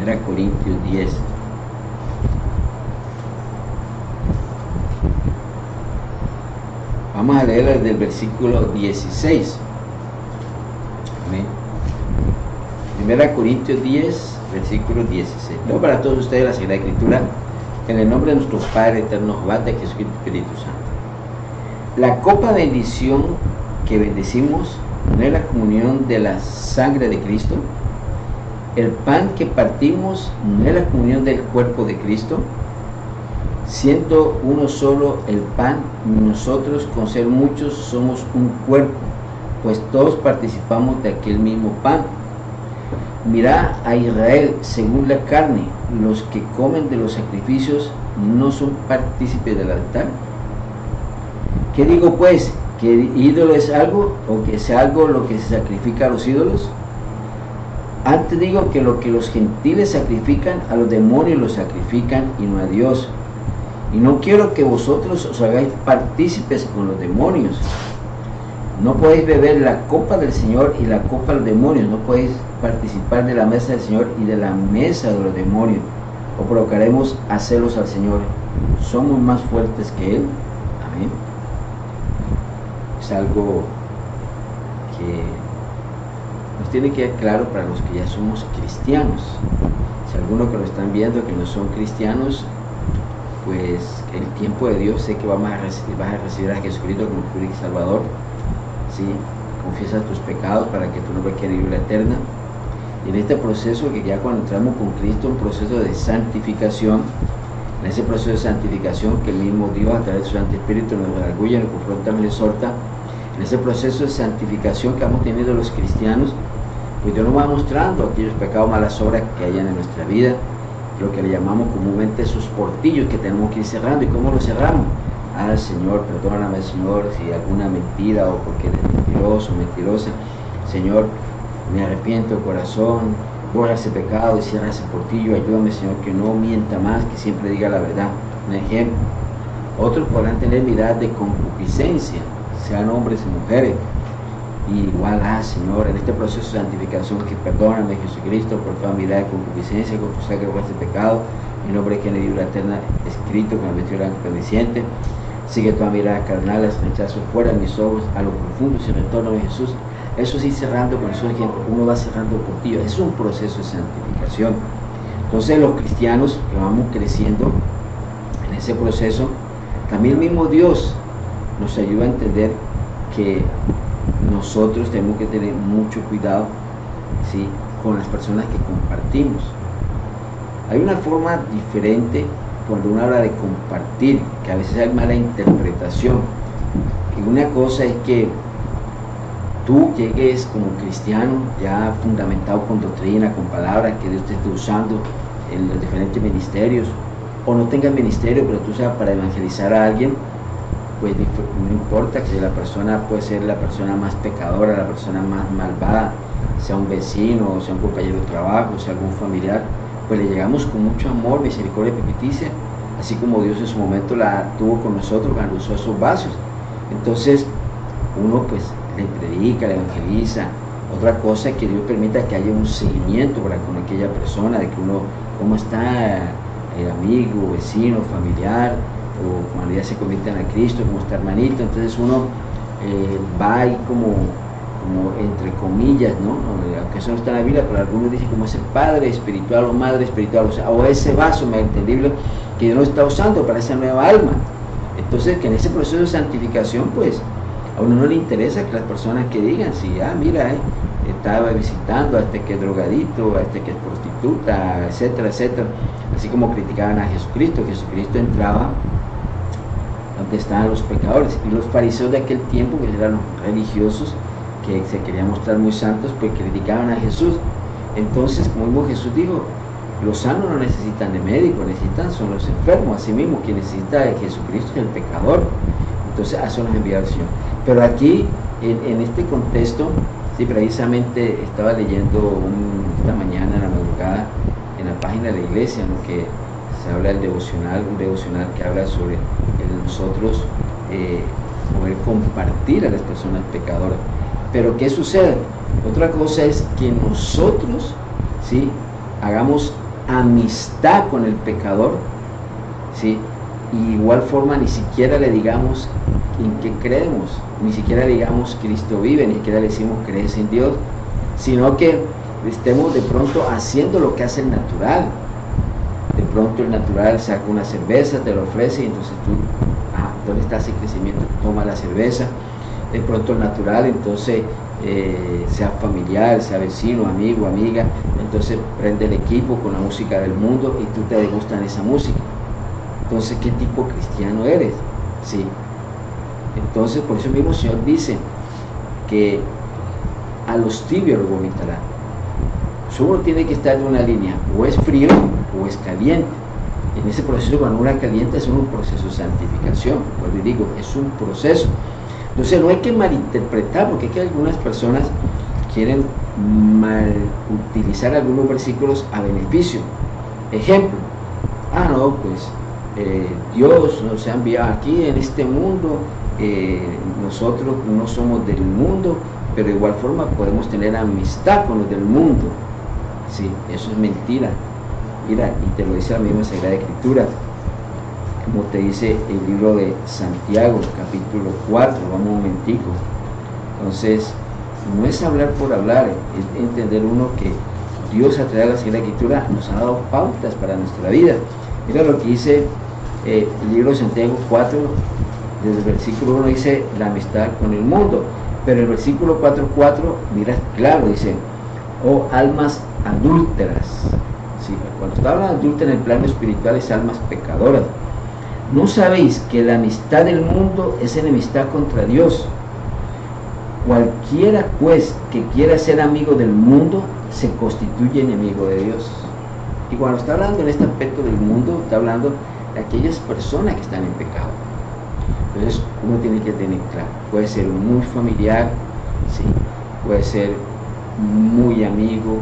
1 Corintios 10. Vamos a leer desde el versículo 16. Amén. 1 Corintios 10, versículo 16. Leo para todos ustedes la Sagrada Escritura, en el nombre de nuestro Padre eterno, Jehová, de Jesucristo, Espíritu Santo. La copa de bendición que bendecimos no es la comunión de la sangre de Cristo. El pan que partimos no es la comunión del cuerpo de Cristo. Siendo uno solo el pan, nosotros con ser muchos somos un cuerpo, pues todos participamos de aquel mismo pan. Mirad a Israel según la carne, los que comen de los sacrificios no son partícipes del altar. ¿Qué digo pues? ¿Que el ídolo es algo o que es algo lo que se sacrifica a los ídolos? Antes digo que lo que los gentiles sacrifican, a los demonios los sacrifican y no a Dios. Y no quiero que vosotros os hagáis partícipes con los demonios. No podéis beber la copa del Señor y la copa de los demonios. No podéis participar de la mesa del Señor y de la mesa de los demonios. O provocaremos a celos al Señor. ¿Somos más fuertes que Él? Amén. Es algo que nos tiene que quedar claro para los que ya somos cristianos. Si algunos que lo están viendo que no son cristianos, pues el tiempo de Dios, sé que vas a recibir a Jesucristo como tu único Salvador. ¿Sí? Confiesa tus pecados para que tu nombre quede en vida eterna. Y en este proceso, que ya cuando entramos con Cristo, un proceso de santificación, en ese proceso de santificación que el mismo Dios a través de su Santo Espíritu nos redarguye, nos confronta, nos exhorta, en ese proceso de santificación que vamos teniendo los cristianos, pues Dios nos va mostrando aquellos pecados, malas obras que hayan en nuestra vida, lo que le llamamos comúnmente esos portillos que tenemos que ir cerrando. ¿Y cómo los cerramos? Señor, perdóname, Señor, si alguna mentira o porque eres mentiroso o mentirosa. Señor, me arrepiento, corazón, borra ese pecado y cierra ese portillo. Ayúdame, Señor, que no mienta más, que siempre diga la verdad. Un ejemplo. Otros podrán tener mirada de concupiscencia, sean hombres y mujeres. Y igual, Señor, en este proceso de santificación, que perdóname, Jesucristo, por toda mirada de concupiscencia, con tu sangre por este pecado, en nombre que en el libro eterna escrito con el vestido blanco resplandeciente. Sigue toda mirada carnal, las rechazo fuera de mis ojos, a lo profundo, y retorno de Jesús. Eso sí, cerrando con eso, uno va cerrando portillo. Es un proceso de santificación. Entonces, los cristianos que vamos creciendo en ese proceso, también el mismo Dios nos ayuda a entender que nosotros tenemos que tener mucho cuidado, ¿sí?, con las personas que compartimos. Hay una forma diferente cuando uno habla de compartir, que a veces hay mala interpretación. Y una cosa es que tú llegues como cristiano ya fundamentado con doctrina, con palabras que Dios te esté usando en los diferentes ministerios, o no tengas ministerio, pero tú sabes, para evangelizar a alguien, pues no importa que la persona puede ser la persona más pecadora, la persona más malvada, sea un vecino, sea un compañero de trabajo, sea algún familiar, pues le llegamos con mucho amor, misericordia y pepiticia, así como Dios en su momento la tuvo con nosotros cuando usó esos vasos. Entonces uno pues le predica, le evangeliza. Otra cosa es que Dios permita que haya un seguimiento para con aquella persona, de que uno, cómo está el amigo, vecino, familiar, o cuando ya se convierten a Cristo, como está hermanito. Entonces uno va ahí como entre comillas, ¿no? Aunque eso no está en la Biblia, pero algunos dicen como ese padre espiritual o madre espiritual, o ese vaso más entendible que Dios no está usando para esa nueva alma. Entonces, que en ese proceso de santificación, pues a uno no le interesa que las personas que digan, si, mira, estaba visitando a este que es drogadito, a este que es prostituta, etcétera, etcétera. Así como criticaban a Jesucristo. Jesucristo entraba donde estaban los pecadores, y los fariseos de aquel tiempo, que eran los religiosos, que se querían mostrar muy santos, pues criticaban a Jesús. Entonces, como mismo Jesús dijo, los sanos no necesitan de médico, son los enfermos. Así mismo, quien necesita de Jesucristo es el pecador. Entonces, a eso nos envía el Señor. Pero aquí, en este contexto, sí, precisamente estaba leyendo esta mañana, en la madrugada, en la página de la iglesia, ¿no?, que se habla del devocional, un devocional que habla sobre nosotros poder compartir a las personas pecadoras. Pero ¿qué sucede? Otra cosa es que nosotros, ¿sí?, hagamos amistad con el pecador, ¿sí? Y igual forma ni siquiera le digamos en qué creemos, ni siquiera le digamos Cristo vive, ni siquiera le decimos crees en Dios, sino que estemos de pronto haciendo lo que hace el natural. De pronto el natural saca una cerveza, te lo ofrece y entonces tú, ¿dónde está ese crecimiento? Toma la cerveza. De pronto el natural, entonces sea familiar, sea vecino, amigo, amiga, entonces prende el equipo con la música del mundo y tú te degustan esa música. Entonces, ¿qué tipo cristiano eres? Sí. Entonces, por eso mismo el Señor dice que a los tibios los vomitará. Solo tiene que estar en una línea, o es frío o es caliente. En ese proceso, cuando uno calienta, es un proceso de santificación. Pues digo, es un proceso. Entonces, no hay que malinterpretar, porque es que algunas personas quieren mal utilizar algunos versículos a beneficio. Ejemplo, no, pues Dios nos ha enviado aquí en este mundo, nosotros no somos del mundo, pero de igual forma podemos tener amistad con los del mundo. Sí, eso es mentira. Mira, y te lo dice la misma Sagrada Escritura, como te dice el libro de Santiago, capítulo 4, vamos un momentico. Entonces, no es hablar por hablar, es entender uno que Dios a través de la Sagrada Escritura nos ha dado pautas para nuestra vida. Mira lo que dice el libro de Santiago 4, desde el versículo 1 dice la amistad con el mundo, pero el versículo 4:4, mira, claro, dice, oh almas adúlteras. Sí, cuando está hablando de adúltera en el plano espiritual es almas pecadoras. ¿No sabéis que la amistad del mundo es enemistad contra Dios? Cualquiera pues que quiera ser amigo del mundo se constituye enemigo de Dios. Y cuando está hablando en este aspecto del mundo, está hablando de aquellas personas que están en pecado. Entonces uno tiene que tener claro, puede ser muy familiar, ¿sí? Puede ser muy amigo,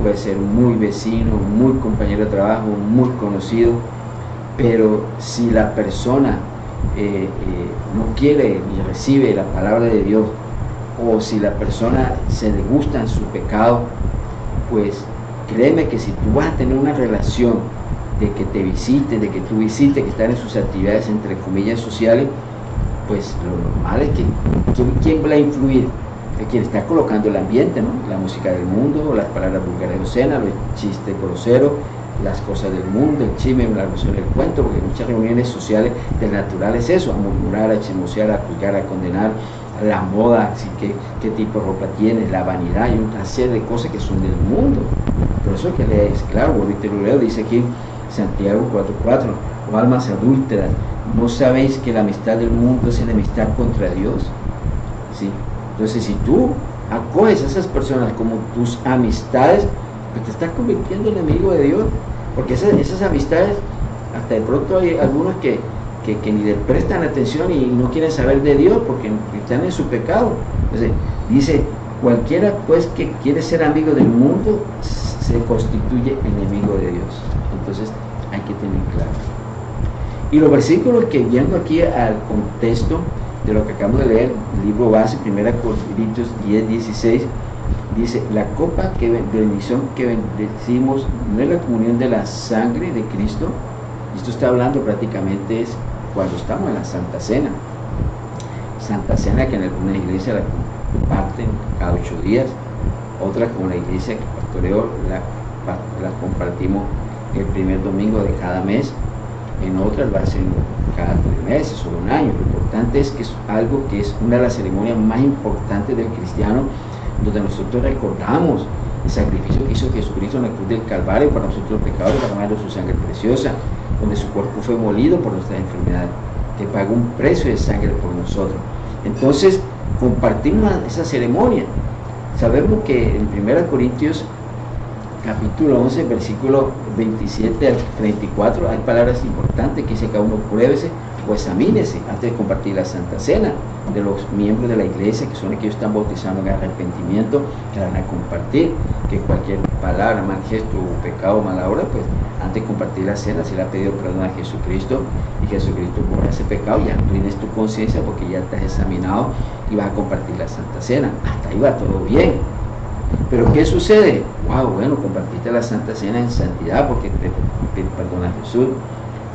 puede ser muy vecino, muy compañero de trabajo, muy conocido, pero si la persona no quiere ni recibe la palabra de Dios, o si la persona se le gusta en su pecado, pues créeme que si tú vas a tener una relación de que te visite, de que tú visites, que están en sus actividades entre comillas sociales, pues lo normal es que ¿quién va a influir? De quien está colocando el ambiente, ¿no? La música del mundo, las palabras vulgares obscenas, los chistes groseros, las cosas del mundo, el chisme, la noción del cuento, porque muchas reuniones sociales del natural es eso, a murmurar, a chismosear, a juzgar, a condenar, la moda, así que qué tipo de ropa tienes, la vanidad y una serie de cosas que son del mundo. Por eso que lees, claro, ahorita lo leo, dice aquí Santiago 4:4, o almas adúlteras, ¿no sabéis que la amistad del mundo es enemistad contra Dios? ¿Sí? Entonces, si tú acoges a esas personas como tus amistades, pues te estás convirtiendo en enemigo de Dios, porque esas amistades, hasta de pronto hay algunos que ni le prestan atención y no quieren saber de Dios porque están en su pecado. Entonces, dice, cualquiera pues que quiere ser amigo del mundo se constituye enemigo de Dios. Entonces, hay que tener claro. Y los versículos que viendo aquí al contexto de lo que acabamos de leer, el libro base, 1 Corintios 10:16, dice, la copa de bendición que bendecimos no es la comunión de la sangre de Cristo. Esto está hablando prácticamente es cuando estamos en la Santa Cena. Santa Cena que en algunas iglesias la comparten cada 8 días, otras como la iglesia que pastoreo la compartimos el primer domingo de cada mes, en otras lo hacen cada 3 meses o un año. Lo importante es que es algo que es una de las ceremonias más importantes del cristiano, donde nosotros recordamos el sacrificio que hizo Jesucristo en la cruz del Calvario para nosotros los pecadores, derramando su sangre preciosa, donde su cuerpo fue molido por nuestras enfermedades, que pagó un precio de sangre por nosotros. Entonces compartimos esa ceremonia. Sabemos que en 1 Corintios capítulo 11, versículo 27 al 34, hay palabras importantes que dice cada uno: pruébese o examínese antes de compartir la Santa Cena, de los miembros de la iglesia, que son aquellos que están bautizados en arrepentimiento, que la van a compartir, que cualquier palabra, mal gesto, pecado, mala obra, pues antes de compartir la cena se le ha pedido perdón a Jesucristo, y Jesucristo borra ese pecado, ya tienes tu conciencia porque ya te has examinado y vas a compartir la Santa Cena. Hasta ahí va todo bien. Pero ¿qué sucede? Wow, bueno, compartiste la Santa Cena en santidad porque te perdona Jesús,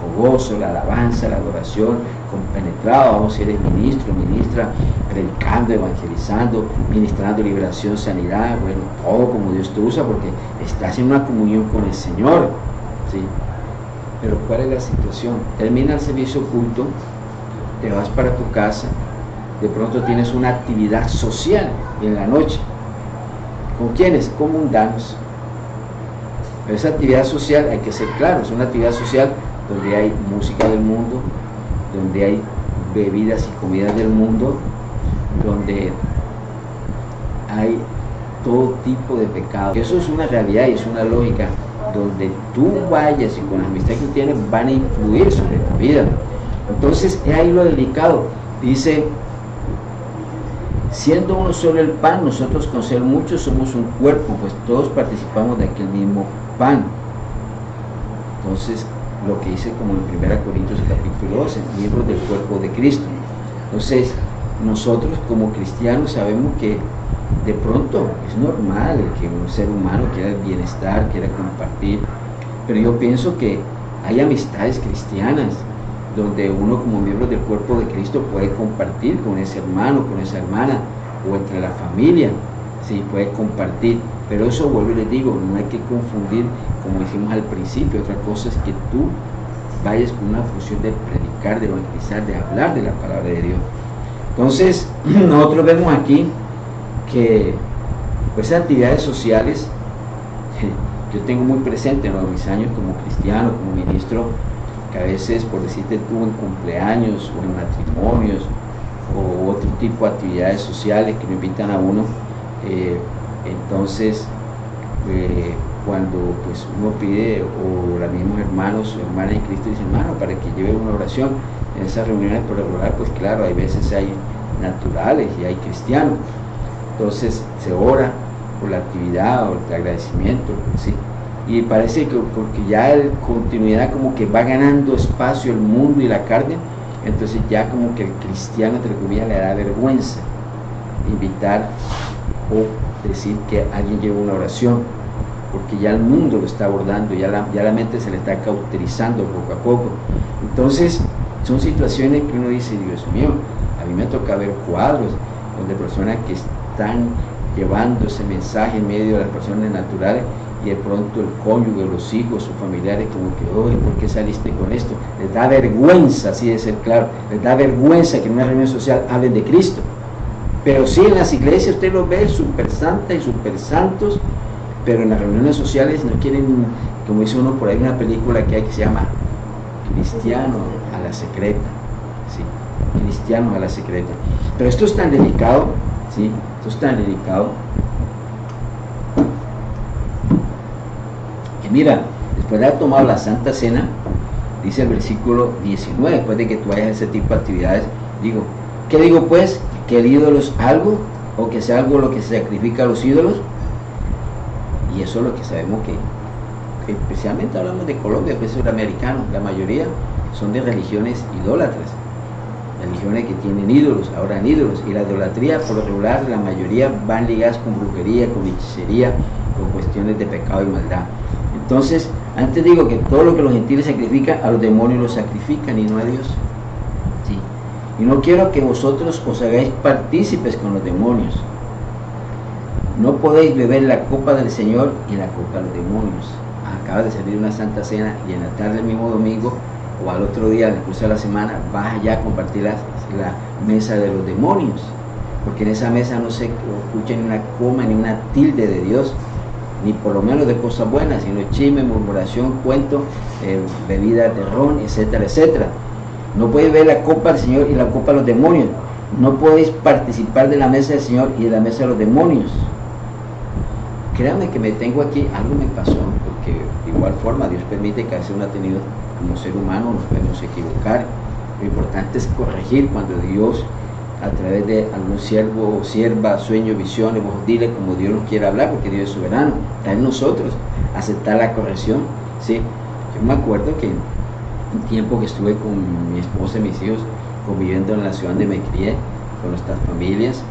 con gozo, la alabanza, la adoración, compenetrado, vamos, si eres ministro, ministra, predicando, evangelizando, ministrando liberación, sanidad, bueno, todo como Dios te usa porque estás en una comunión con el Señor, ¿sí? Pero ¿cuál es la situación? Termina el servicio oculto, te vas para tu casa, de pronto tienes una actividad social en la noche. ¿Con quiénes? Con mundanos. Pero esa actividad social, hay que ser claro, es una actividad social donde hay música del mundo, donde hay bebidas y comidas del mundo, donde hay todo tipo de pecado. Eso es una realidad y es una lógica. Donde tú vayas y con la amistad que tienes van a influir sobre tu vida. Entonces es ahí lo delicado. Dice, siendo uno solo el pan, nosotros con ser muchos somos un cuerpo, pues todos participamos de aquel mismo pan. Entonces lo que dice como en 1 Corintios capítulo 12, miembros del cuerpo de Cristo. Entonces nosotros como cristianos sabemos que de pronto es normal que un ser humano quiera el bienestar, quiera compartir, pero yo pienso que hay amistades cristianas donde uno como miembro del cuerpo de Cristo puede compartir con ese hermano, con esa hermana, o entre la familia, sí, puede compartir, pero eso, vuelvo y les digo, no hay que confundir, como dijimos al principio. Otra cosa es que tú vayas con una función de predicar, de evangelizar, de hablar de la palabra de Dios. Entonces nosotros vemos aquí que pues actividades sociales, yo tengo muy presente en mis años como cristiano, como ministro, que a veces, por decirte tú, en cumpleaños o en matrimonios o otro tipo de actividades sociales que me invitan a uno, entonces cuando pues uno pide, o los mismos hermanos o hermanas en Cristo dicen, hermano, para que lleve una oración en esas reuniones por regular, pues claro, hay veces hay naturales y hay cristianos. Entonces se ora por la actividad o el agradecimiento, ¿sí? Y parece que porque ya en continuidad como que va ganando espacio el mundo y la carne, entonces ya como que el cristiano, entre comillas, le da vergüenza invitar o decir que alguien lleve una oración, porque ya el mundo lo está abordando, ya la mente se le está cauterizando poco a poco. Entonces son situaciones que uno dice, Dios mío, a mí me toca ver cuadros donde personas que están llevando ese mensaje en medio de las personas naturales, y de pronto el cónyuge, los hijos, sus familiares, como que, oye, ¿por qué saliste con esto? Les da vergüenza, así de ser claro, les da vergüenza que en una reunión social hablen de Cristo. Pero sí, en las iglesias usted los ve súper santas y súper santos, pero en las reuniones sociales no quieren, como dice uno por ahí, una película que hay que se llama Cristiano a la secreta, ¿sí? Cristianos a la secreta. Pero esto es tan delicado, ¿sí? Esto es tan delicado. Que mira, después de haber tomado la Santa Cena, dice el versículo 19, después de que tú vayas a ese tipo de actividades, digo, ¿qué digo pues? ¿Que el ídolo es algo? ¿O que sea algo lo que se sacrifica a los ídolos? Y eso es lo que sabemos que especialmente hablamos de Colombia, pues es americano, la mayoría son de religiones idólatras, religiones que tienen ídolos, adoran ídolos, y la idolatría por lo regular la mayoría van ligadas con brujería, con hechicería, con cuestiones de pecado y maldad. Entonces, antes digo que todo lo que los gentiles sacrifican, a los demonios los sacrifican y no a Dios. ¿Sí? Y no quiero que vosotros os hagáis partícipes con los demonios. No podéis beber la copa del Señor y la copa de los demonios. Acabas de servir una Santa Cena y en la tarde del mismo domingo o al otro día, en el curso de la semana, vas allá a compartir la mesa de los demonios. Porque en esa mesa no se escucha ni una coma ni una tilde de Dios, ni por lo menos de cosas buenas, sino chisme, murmuración, cuento, bebida de ron, etcétera, etcétera. No podéis ver la copa del Señor y la copa de los demonios. No podéis participar de la mesa del Señor y de la mesa de los demonios. Créanme que me tengo aquí, algo me pasó, porque de igual forma Dios permite que a veces uno ha tenido, como ser humano, nos podemos equivocar. Lo importante es corregir cuando Dios, a través de algún siervo o sierva, sueño, visiones, vos dile como Dios nos quiere hablar, porque Dios es soberano. Está en nosotros aceptar la corrección, ¿sí? Yo me acuerdo que un tiempo que estuve con mi esposa y mis hijos conviviendo en la ciudad donde me crié, con nuestras familias,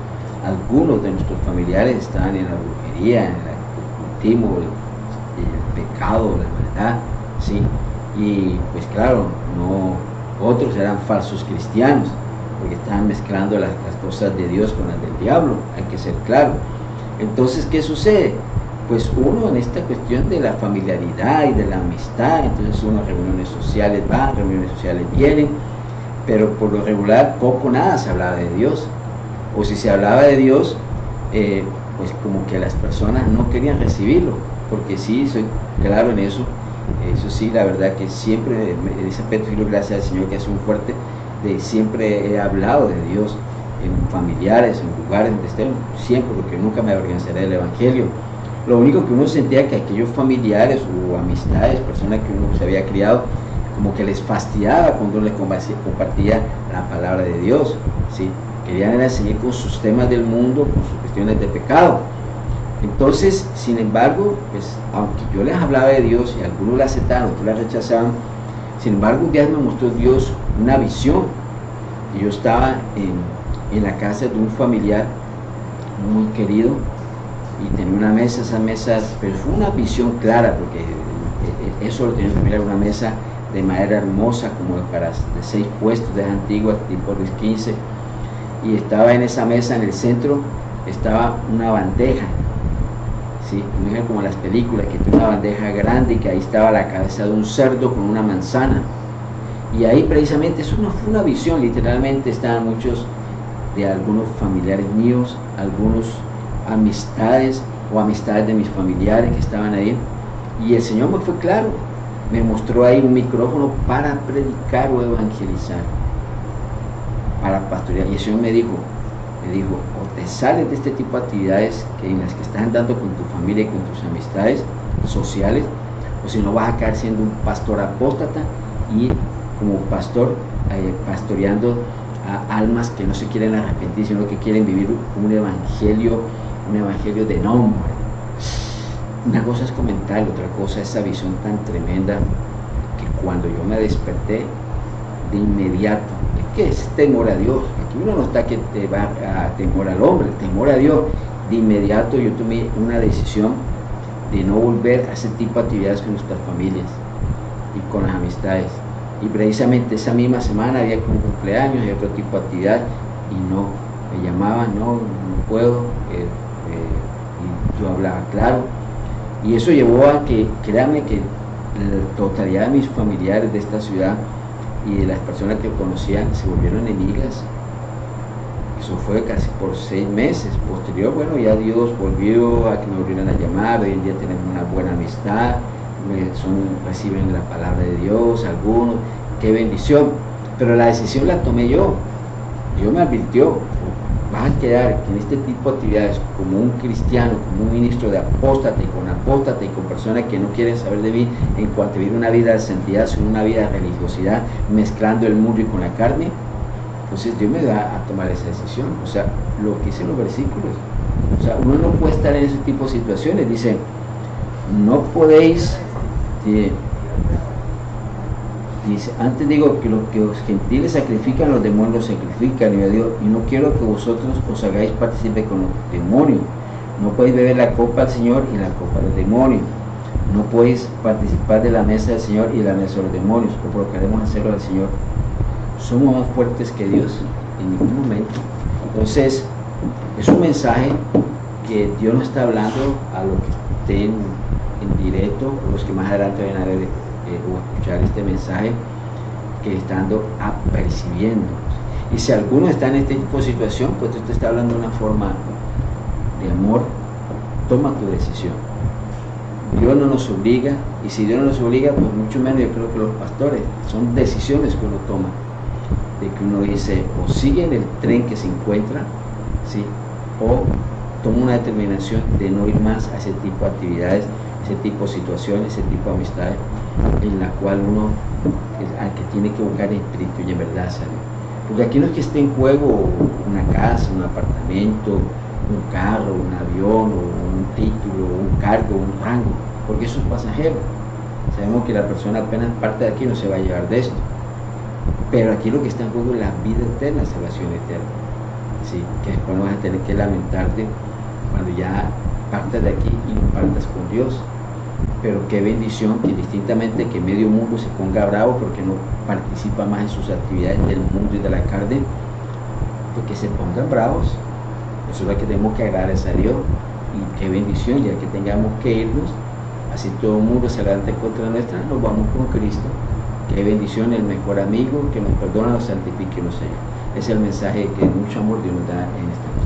algunos de nuestros familiares estaban en la brujería, en el cultivo, el pecado, la maldad, ¿sí? Y pues claro, otros eran falsos cristianos, porque estaban mezclando las cosas de Dios con las del diablo, hay que ser claro. Entonces, ¿qué sucede? Pues uno en esta cuestión de la familiaridad y de la amistad, entonces uno a reuniones sociales va, reuniones sociales vienen, pero por lo regular poco nada se hablaba de Dios, o si se hablaba de Dios, pues como que las personas no querían recibirlo, porque sí, soy claro en eso sí, la verdad que siempre, en ese aspecto, gracias al Señor que es un fuerte, siempre he hablado de Dios en familiares, en lugares donde estén, siempre, porque nunca me avergonzaré del Evangelio. Lo único que uno sentía que aquellos familiares o amistades, personas que uno se había criado, como que les fastidiaba cuando les compartía la palabra de Dios, ¿sí? Querían era seguir con sus temas del mundo, con sus cuestiones de pecado. Entonces, sin embargo, pues aunque yo les hablaba de Dios y algunos la aceptaban, otros la rechazaban, sin embargo un día me mostró Dios una visión, y yo estaba en la casa de un familiar muy querido, y tenía una mesa, esas mesas, pero fue una visión clara, porque eso lo tenía que mirar, una mesa de madera hermosa, como de 6 puestos, de antiguas, tipo Luis XV, y estaba en esa mesa, en el centro, estaba una bandeja, ¿sí? Como en las películas, que tiene una bandeja grande y que ahí estaba la cabeza de un cerdo con una manzana, y ahí precisamente, eso no fue una visión, literalmente estaban muchos de algunos familiares míos, algunos amistades o amistades de mis familiares que estaban ahí, y el Señor me fue claro, me mostró ahí un micrófono para predicar o evangelizar, para pastorear, y el Señor me dijo, o te sales de este tipo de actividades en las que estás andando con tu familia y con tus amistades sociales, o si no vas a caer siendo un pastor apóstata y como pastor pastoreando a almas que no se quieren arrepentir, sino que quieren vivir un evangelio de nombre. Una cosa es comentar, otra cosa es esa visión tan tremenda que cuando yo me desperté, de inmediato, es que es temor a Dios, aquí uno no está que te va a temor al hombre, temor a Dios. De inmediato yo tomé una decisión de no volver a ese tipo de actividades con nuestras familias y con las amistades, y precisamente esa misma semana había un cumpleaños y otro tipo de actividad, y no, me llamaban, no puedo, y yo hablaba claro, y eso llevó a que, créanme que la totalidad de mis familiares de esta ciudad y de las personas que conocían se volvieron enemigas. Eso fue casi por 6 meses. Posterior, bueno, ya Dios volvió a que me volvieran a llamar, hoy en día tenemos una buena amistad, reciben la palabra de Dios, algunos, qué bendición, pero la decisión la tomé yo. Dios me advirtió, vas a quedar en este tipo de actividades como un cristiano, como un ministro de apóstata y con personas que no quieren saber de mí en cuanto a vivir una vida de santidad, sino una vida de religiosidad, mezclando el mundo y con la carne. Entonces Dios me da a tomar esa decisión, o sea, lo que dicen los versículos, o sea, uno no puede estar en ese tipo de situaciones. Dice, no podéis, dice, antes digo que lo que los gentiles sacrifican, los demonios sacrifican, y no quiero que vosotros os hagáis partícipe con los demonios. No podéis beber la copa del Señor y la copa del demonio. No podéis participar de la mesa del Señor y de la mesa de los demonios, o provocaremos hacerlo al Señor. Somos más fuertes que Dios en ningún momento. Entonces, es un mensaje que Dios nos está hablando a los que estén en directo, o los que más adelante vayan a ver o escuchar este mensaje, que estando apercibiendo. Y si alguno está en este tipo de situación, pues Dios te está hablando de una forma de amor. Toma tu decisión. Dios no nos obliga, y si Dios no nos obliga, pues mucho menos yo creo que los pastores. Son decisiones que uno toma, de que uno dice, o sigue en el tren que se encuentra, ¿sí? O toma una determinación de no ir más a ese tipo de actividades, ese tipo de situaciones, ese tipo de amistades, en la cual uno al que tiene que buscar en espíritu y en verdad salir. Porque aquí no es que esté en juego una casa, un apartamento, un carro, un avión, o un título, un cargo, un rango, porque eso es pasajero. Sabemos que la persona apenas parte de aquí no se va a llevar de esto, pero aquí lo que está en juego es la vida eterna, salvación eterna, Sí, que después no vas a tener que lamentarte cuando ya partas de aquí y no partas con Dios. Pero qué bendición que indistintamente que medio mundo se ponga bravo porque no participa más en sus actividades del mundo y de la carne, porque se pongan bravos. Eso es lo que tenemos que agradecer a Dios. Y qué bendición, ya que tengamos que irnos, así todo el mundo se levanta en contra nuestra, nos vamos con Cristo. Qué bendición, el mejor amigo que nos perdona, nos santifique y nos Señor. Es el mensaje que mucho amor Dios nos da en esta